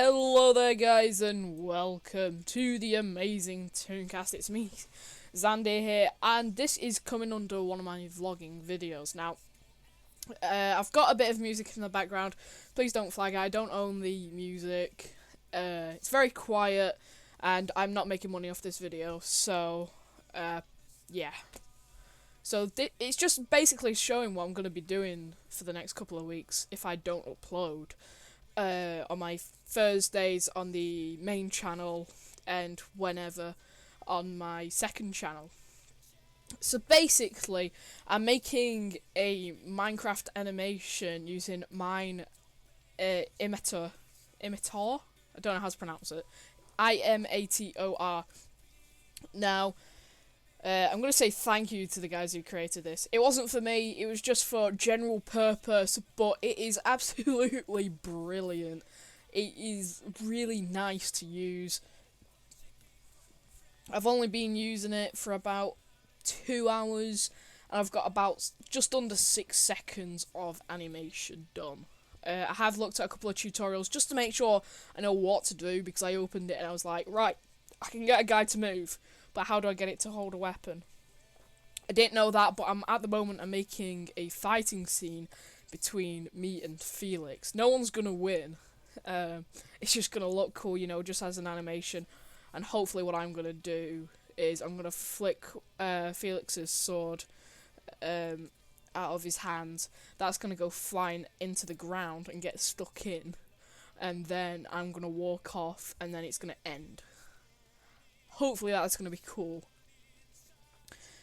Hello there guys and welcome to the amazing Tooncast. It's me, Xander here, and this is coming under one of my vlogging videos. Now, I've got a bit of music in the background. Please don't flag it, I don't own the music. It's very quiet and I'm not making money off this video, so yeah. So it's just basically showing what I'm going to be doing for the next couple of weeks if I don't upload. On my Thursdays on the main channel and whenever on my second channel. So basically, I'm making a Minecraft animation using mine Imator. I don't know how to pronounce it. Imator. Now, I'm going to say thank you to the guys who created this. It wasn't for me, it was just for general purpose, but it is absolutely brilliant. It is really nice to use. I've only been using it for about 2 hours, and I've got about just under 6 seconds of animation done. I have looked at a couple of tutorials just to make sure I know what to do, because I opened it and I was like, right, I can get a guide to move, but how do I get it to hold a weapon? I didn't know that, but at the moment I'm making a fighting scene between me and Felix. No one's gonna win. It's just gonna look cool, you know, just as an animation. And hopefully what I'm gonna do is I'm gonna flick Felix's sword out of his hands. That's gonna go flying into the ground and get stuck in. And then I'm gonna walk off and then it's gonna end. Hopefully that's going to be cool.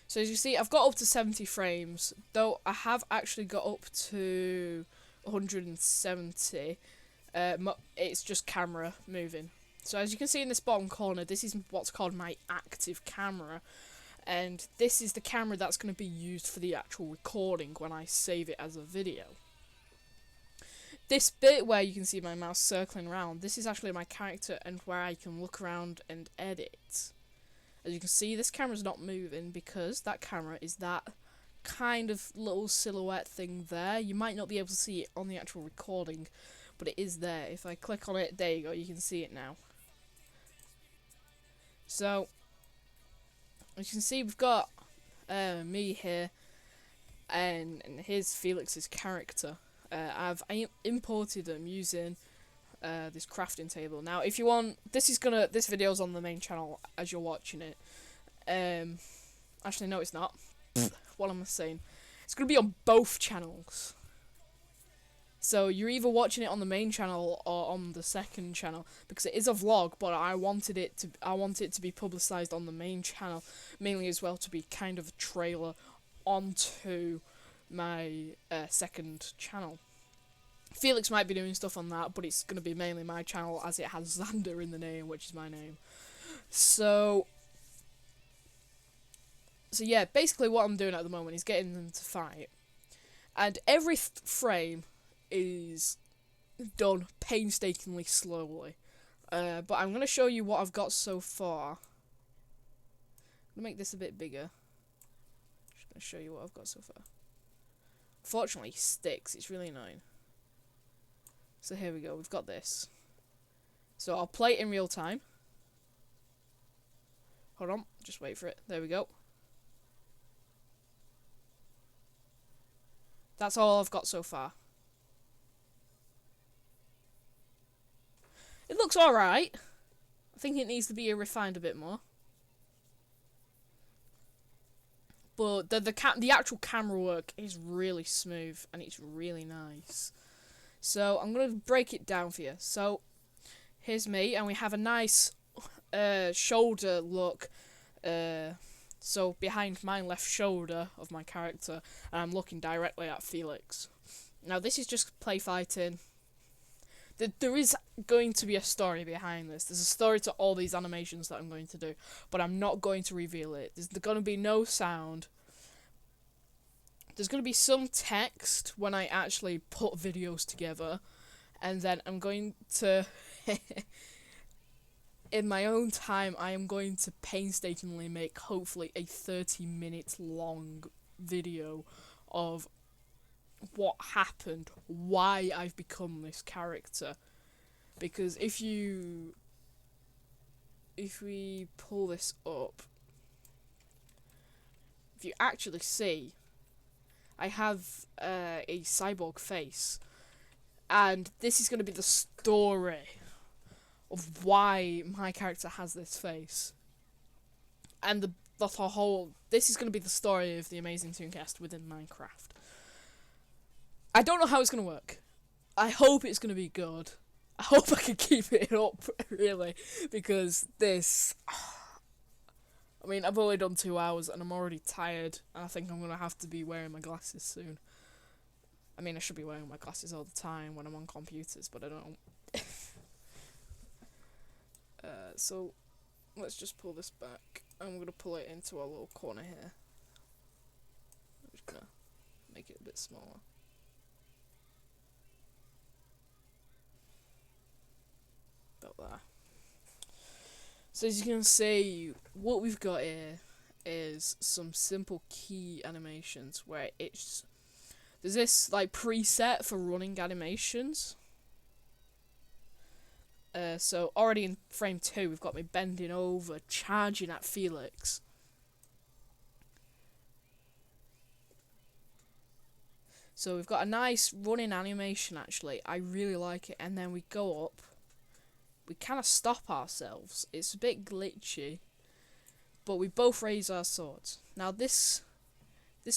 So as you see, I've got up to 70 frames, though I have actually got up to 170. It's just camera moving. So as you can see in this bottom corner, this is what's called my active camera. And this is the camera that's going to be used for the actual recording when I save it as a video. This bit where you can see my mouse circling around, this is actually my character and where I can look around and edit. As you can see, this camera's not moving because that camera is that kind of little silhouette thing there. You might not be able to see it on the actual recording, but it is there. If I click on it, there you go, you can see it now. So, as you can see, we've got me here, and here's Felix's character. I've imported them using this crafting table. Now, if you want, this video's on the main channel as you're watching it. Actually, no, it's not. What am I saying? It's gonna be on both channels. So you're either watching it on the main channel or on the second channel, because it is a vlog, but I want it to be publicized on the main channel, mainly as well to be kind of a trailer onto my second channel. Felix might be doing stuff on that, but it's going to be mainly my channel as it has Xander in the name, which is my name. So yeah, basically what I'm doing at the moment is getting them to fight. And every frame is done painstakingly slowly. But I'm going to show you what I've got so far. I'm going to make this a bit bigger. Just going to show you what I've got so far. Unfortunately, it sticks. It's really annoying. So here we go. We've got this. So I'll play it in real time. Hold on. Just wait for it. There we go. That's all I've got so far. It looks alright. I think it needs to be refined a bit more. But the actual camera work is really smooth and it's really nice. So I'm going to break it down for you. So here's me, and we have a nice shoulder look. So behind my left shoulder of my character, and I'm looking directly at Felix. Now this is just play fighting. There is going to be a story behind this. There's a story to all these animations that I'm going to do, but I'm not going to reveal it. There's going to be no sound. There's going to be some text when I actually put videos together, and then I'm going to, in my own time, I am going to painstakingly make hopefully a 30-minute long video of what happened, why I've become this character. because if we pull this up, if you actually see, I have a cyborg face, and this is going to be the story of why my character has this face, and this is going to be the story of the Amazing Tooncast within Minecraft. I don't know how it's going to work. I hope it's going to be good. I hope I can keep it up, really, because this... I mean, I've only done 2 hours and I'm already tired, and I think I'm going to have to be wearing my glasses soon. I mean, I should be wearing my glasses all the time when I'm on computers, but I don't. So, let's just pull this back, and we're going to pull it into our little corner here. I'm just going to make it a bit smaller. About there. So as you can see, what we've got here is some simple key animations where there's this like preset for running animations. So already in frame 2, we've got me bending over, charging at Felix. So we've got a nice running animation actually. I really like it. And then we go up. We kind of stop ourselves. It's a bit glitchy, but we both raise our swords. Now this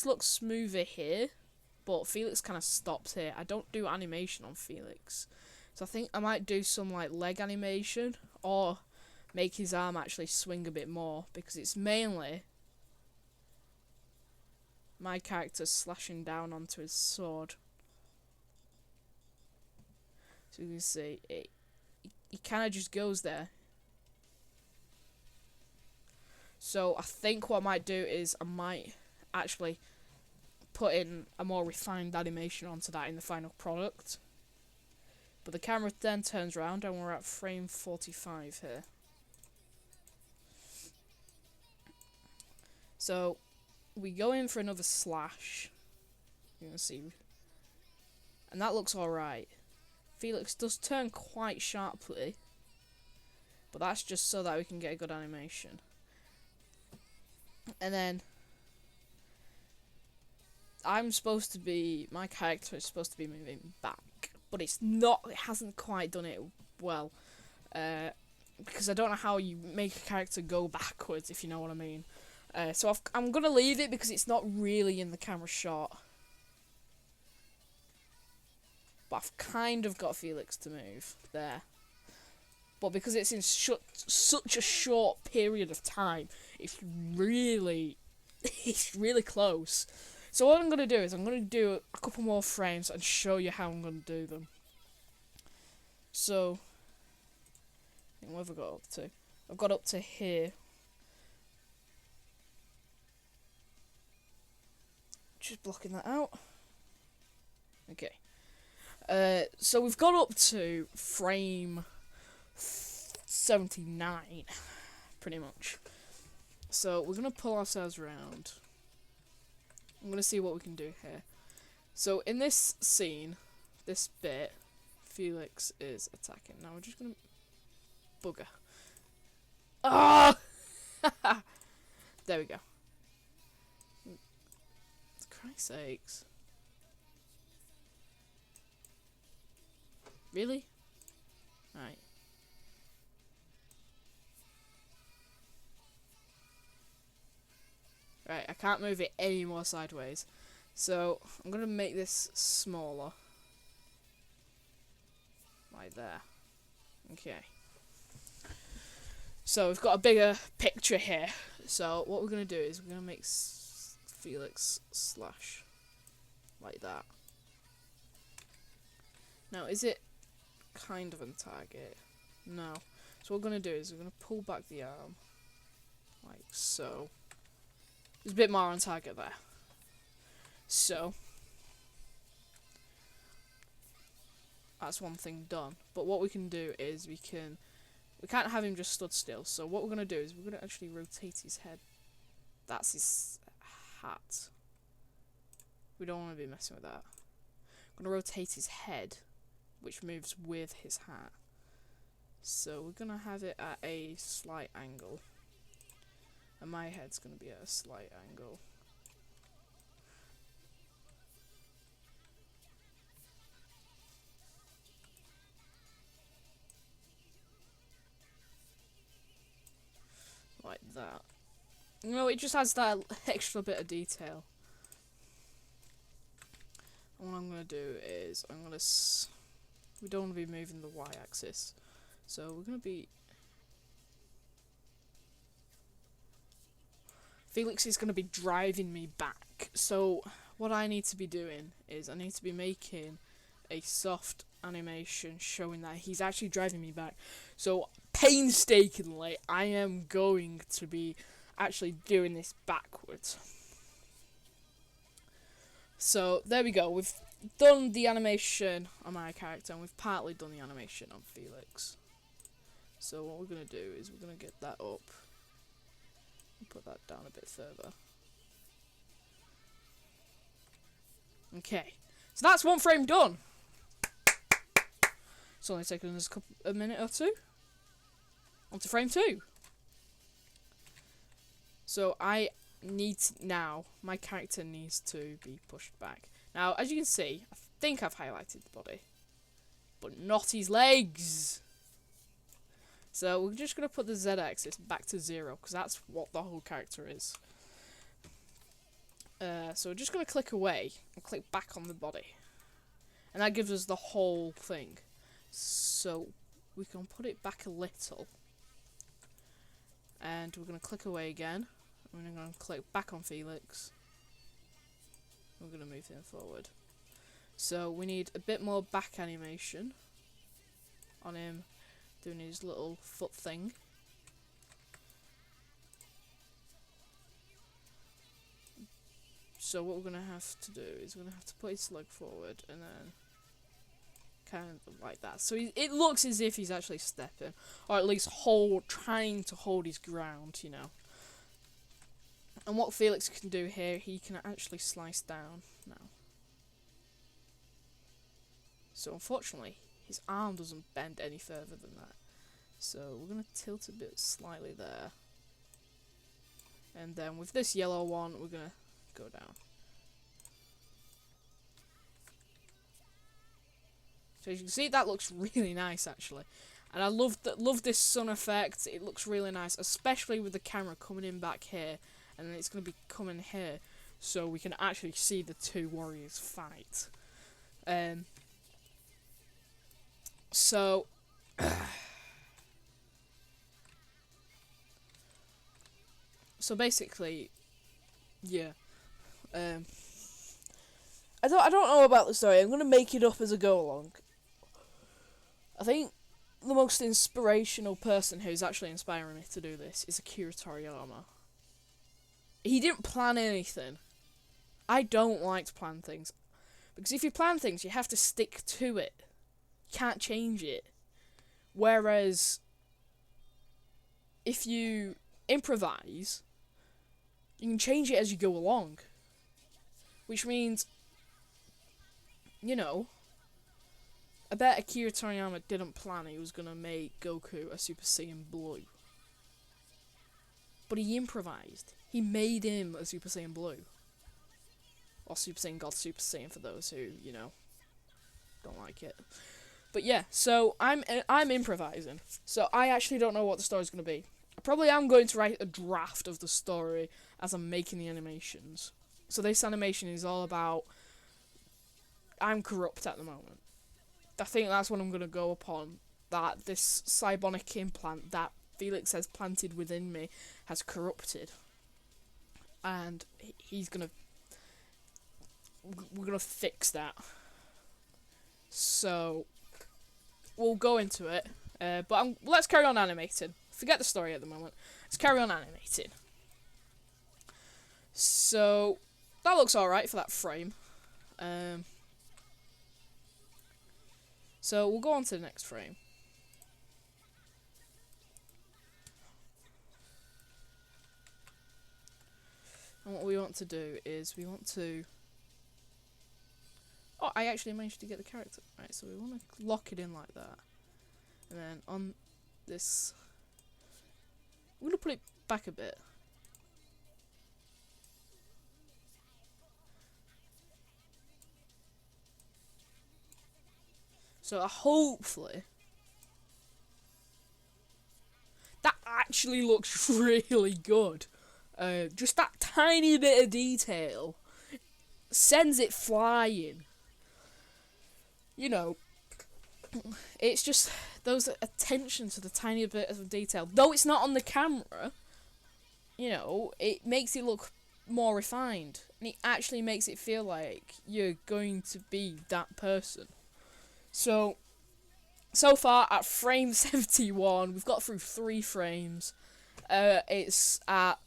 looks smoother here, but Felix kind of stops here. I don't do animation on Felix, so I think I might do some like leg animation or make his arm actually swing a bit more, because it's mainly my character slashing down onto his sword. So you can see he kind of just goes there. So I think what I might do is I might actually put in a more refined animation onto that in the final product. But the camera then turns around and we're at frame 45 here. So we go in for another slash. You can see. And that looks alright. Felix does turn quite sharply, but that's just so that we can get a good animation. And then my character is supposed to be moving back, but it's not. It hasn't quite done it well, because I don't know how you make a character go backwards, if you know what I mean. So I'm gonna leave it because it's not really in the camera shot. But I've kind of got Felix to move there. But because it's in such a short period of time, it's really close. So what I'm going to do is I'm going to do a couple more frames and show you how I'm going to do them. So, what have I got up to? I've got up to here. Just blocking that out. Okay. So we've got up to frame 79, pretty much. So we're gonna pull ourselves around. I'm gonna see what we can do here. So in this scene, this bit, Felix is attacking. Now we're just gonna bugger. Ah! There we go. For Christ's sakes. Really? Alright. Right, I can't move it any more sideways. So, I'm going to make this smaller. Like there. Okay. So, we've got a bigger picture here. So, what we're going to do is we're going to make Felix slash. Like that. Now, is it kind of on target? No. So what we're going to do is we're going to pull back the arm. Like so. There's a bit more on target there. So. That's one thing done. But what we can do is we can't have him just stood still. So what we're going to do is we're going to actually rotate his head. That's his hat. We don't want to be messing with that. I'm going to rotate his head, which moves with his hat. So we're gonna have it at a slight angle, and my head's gonna be at a slight angle. Like that. You know, it just adds that extra bit of detail. And what I'm gonna do is we don't want to be moving the y-axis, so we're gonna be. Felix is gonna be driving me back. So what I need to be doing is I need to be making a soft animation showing that he's actually driving me back. So painstakingly, I am going to be actually doing this backwards. So there we go. We've done the animation on my character, and we've partly done the animation on Felix. So what we're gonna do is we're gonna get that up and put that down a bit further. Okay, so that's one frame done. It's only taken us a minute or two. On to frame 2. So I need to, now my character needs to be pushed back. Now, as you can see, I think I've highlighted the body, but not his legs. So we're just gonna put the z-axis back to 0 because that's what the whole character is. So we're just gonna click away and click back on the body, and that gives us the whole thing. So we can put it back a little, and we're gonna click away again. We're gonna click back on Felix. We're gonna move him forward. So we need a bit more back animation on him doing his little foot thing. So what we're gonna have to do is we're gonna have to put his leg forward and then kind of like that. So it looks as if he's actually stepping, or at least trying to hold his ground, you know. And what Felix can do here, he can actually slice down now. So unfortunately, his arm doesn't bend any further than that. So we're going to tilt a bit slightly there. And then with this yellow one, we're going to go down. So as you can see, that looks really nice actually. And I love this sun effect. It looks really nice, especially with the camera coming in back here. And then it's going to be coming here, so we can actually see the two warriors fight. So basically, yeah. I don't know about the story. I'm gonna make it up as I go along. I think the most inspirational person who's actually inspiring me to do this is Akira Toriyama. He didn't plan anything. I don't like to plan things. Because if you plan things, you have to stick to it. You can't change it. Whereas, if you improvise, you can change it as you go along. Which means, you know, I bet Akira Toriyama didn't plan he was going to make Goku a Super Saiyan Blue. But he improvised. He made him a Super Saiyan Blue. Or Super Saiyan God Super Saiyan for those who, you know, don't like it. But yeah, so I'm improvising. So I actually don't know what the story's going to be. I probably am going to write a draft of the story as I'm making the animations. So this animation is all about I'm corrupt at the moment. I think that's what I'm going to go upon. That this cybonic implant that Felix has planted within me has corrupted. And we're gonna fix that. So we'll go into it, but let's carry on animating. Forget the story at the moment. Let's carry on animating. So that looks alright for that frame. So we'll go on to the next frame. And what we want to do is we want to... Oh, I actually managed to get the character. Right, so we want to lock it in like that. And then on this. I'm gonna put it back a bit. So hopefully that actually looks really good. Just that tiny bit of detail sends it flying. You know, it's just those attention to the tiny bit of detail. Though it's not on the camera, you know, it makes it look more refined. And it actually makes it feel like you're going to be that person. So far at frame 71, we've got through 3 frames. It's at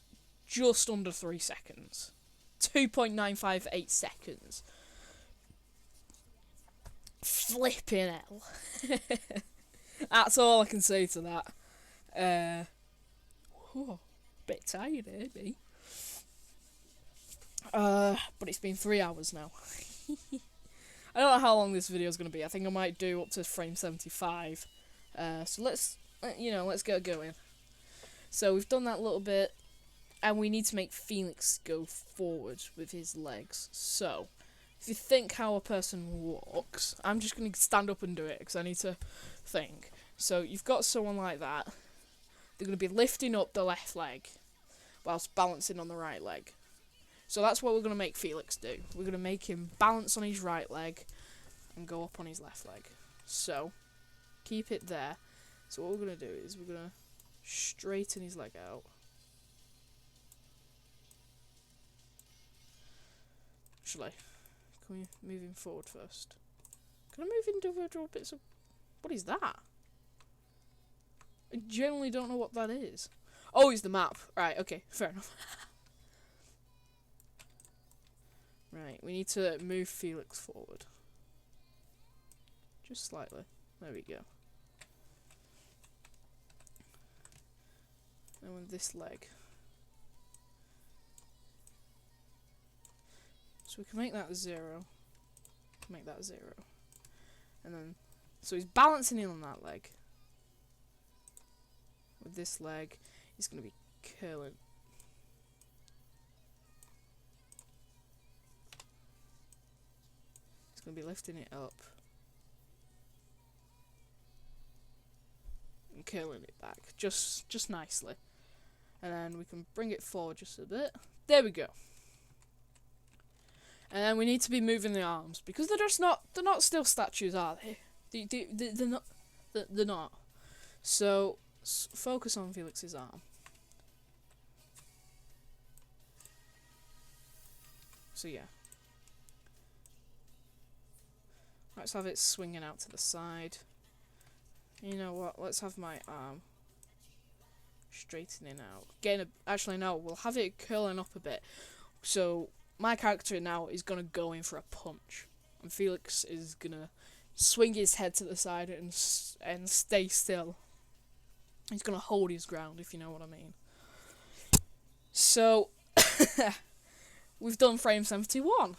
just under 3 seconds. 2.958 seconds. Flipping hell. That's all I can say to that. Bit tired, me. But it's been 3 hours now. I don't know how long this video is going to be. I think I might do up to frame 75. So let's get going. So we've done that little bit, and we need to make Felix go forward with his legs. So if you think how a person walks, I'm just going to stand up and do it because I need to think. So you've got someone like that. They're going to be lifting up the left leg whilst balancing on the right leg. So that's what we're going to make Felix do. We're going to make him balance on his right leg and go up on his left leg. So, keep it there. So what we're going to do is we're going to straighten his leg out. Actually, can we move him forward first? Can I move individual bits of... What is that? I genuinely don't know what that is. Oh, it's the map. Right, okay, fair enough. Right, we need to move Felix forward. Just slightly. There we go. And with this leg. So we can make that 0. Make that 0. And then, so he's balancing in on that leg. With this leg, he's going to be curling. Going to be lifting it up and curling it back just nicely, and then we can bring it forward just a bit. There we go. And then we need to be moving the arms because they're not still statues, are they? They're not. So focus on Felix's arm. So yeah. Let's have it swinging out to the side. You know what? Let's have my arm straightening out. Actually, no. We'll have it curling up a bit. So my character now is gonna go in for a punch, and Felix is gonna swing his head to the side and stay still. He's gonna hold his ground, if you know what I mean. So we've done frame 71.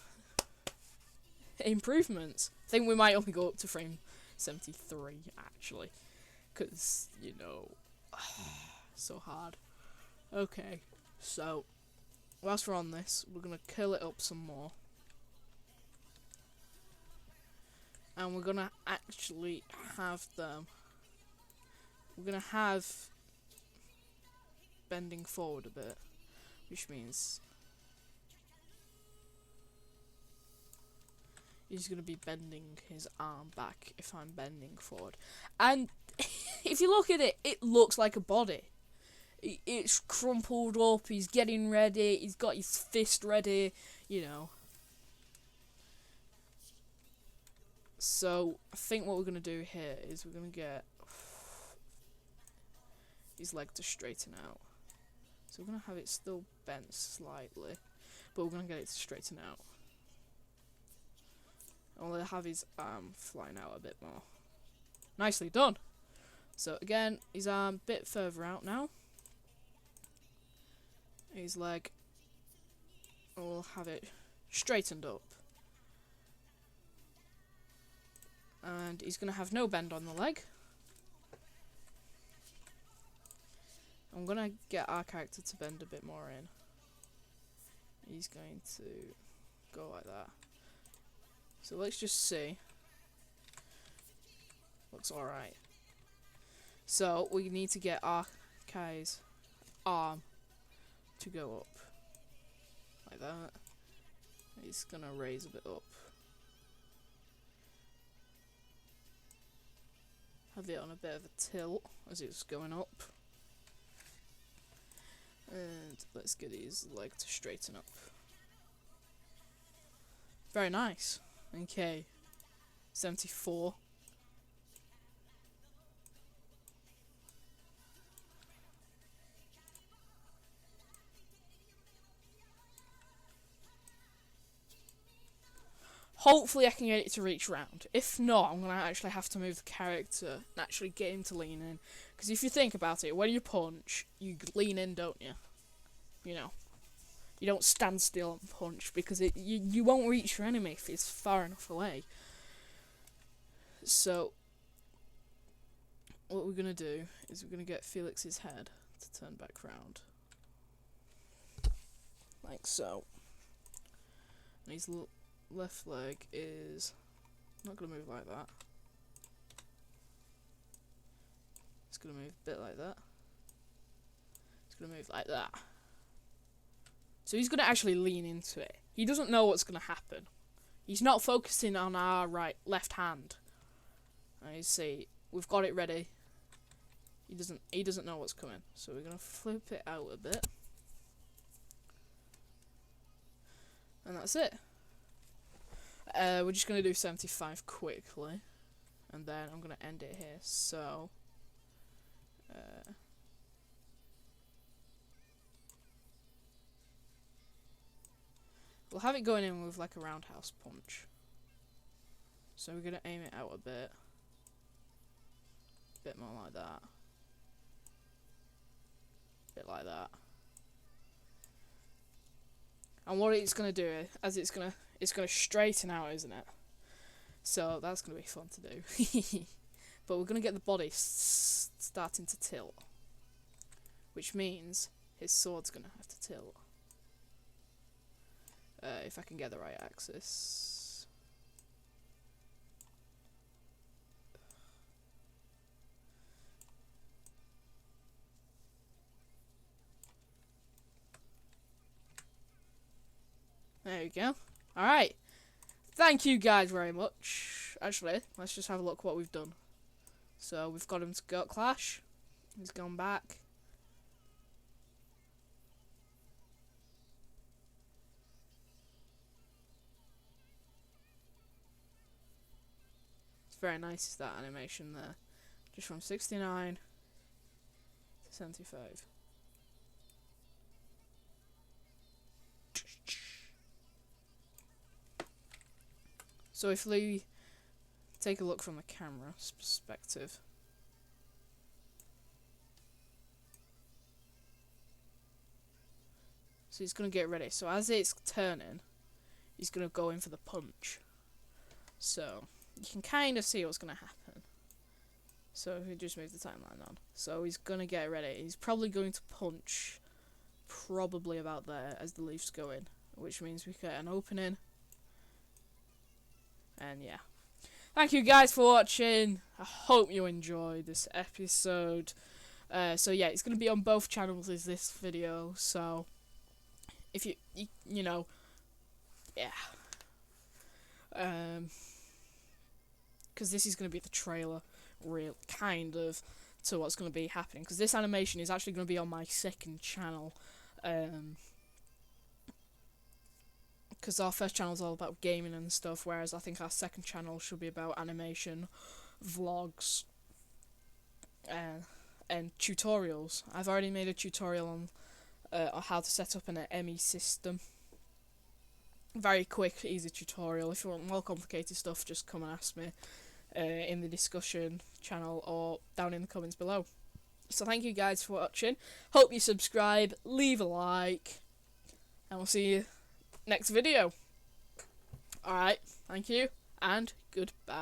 Improvements. I think we might only go up to frame 73 actually, because you know, so hard. Okay, so whilst we're on this, we're gonna curl it up some more, and we're gonna actually have them. We're gonna have bending forward a bit, which means he's going to be bending his arm back if I'm bending forward. And if you look at it, it looks like a body. It's crumpled up, he's getting ready, he's got his fist ready, you know. So, I think what we're going to do here is we're going to get his leg to straighten out. So we're going to have it still bent slightly, but we're going to get it to straighten out. And we'll have his arm flying out a bit more. Nicely done. So again, his arm a bit further out now. His leg, we'll have it straightened up. And he's going to have no bend on the leg. I'm gonna get our character to bend a bit more in. He's going to go like that. So let's just see. Looks alright. So we need to get our Kai's arm to go up. Like that. He's gonna raise a bit up. Have it on a bit of a tilt as it's going up. And let's get his leg to straighten up. Very nice. Okay. 74. Hopefully I can get it to reach round. If not, I'm going to actually have to move the character and actually get him to lean in. Because if you think about it, when you punch, you lean in, don't you? You know. You don't stand still and punch, because you won't reach your enemy if it's far enough away. So, what we're going to do is we're going to get Felix's head to turn back round. Like so. And his left leg is not going to move like that. It's going to move a bit like that. It's going to move like that. So he's going to actually lean into it. He doesn't know what's going to happen. He's not focusing on our left hand. And you see, we've got it ready. He doesn't know what's coming. So we're going to flip it out a bit. And that's it. We're just going to do 75 quickly. And then I'm going to end it here. So, we'll have it going in with like a roundhouse punch. So we're going to aim it out a bit. A bit more like that. A bit like that. And what it's going to do, as it's going to straighten out, isn't it? So that's going to be fun to do. But we're going to get the body starting to tilt. Which means his sword's going to have to tilt. If I can get the right axis. There you go. Alright. Thank you guys very much. Actually, let's just have a look what we've done. So we've got him to go clash. He's gone back. It's very nice, that animation there. Just from 69 to 75. So if we take a look from the camera's perspective, so he's going to get ready. So as it's turning, he's going to go in for the punch. So you can kind of see what's going to happen. So if we just move the timeline on. So he's going to get ready. He's probably going to punch probably about there as the leaf's going, which means we get an opening. And yeah, thank you guys for watching. I hope you enjoyed this episode. So yeah, it's going to be on both channels as this video. So if you know, yeah, because this is going to be the trailer, real kind of, to what's going to be happening. Because this animation is actually going to be on my second channel. Because our first channel is all about gaming and stuff, whereas I think our second channel should be about animation, vlogs, and tutorials. I've already made a tutorial on how to set up an ME system. Very quick, easy tutorial. If you want more complicated stuff, just come and ask me in the discussion channel or down in the comments below. So thank you guys for watching. Hope you subscribe, leave a like, and we'll see you next video. Alright, thank you, and goodbye.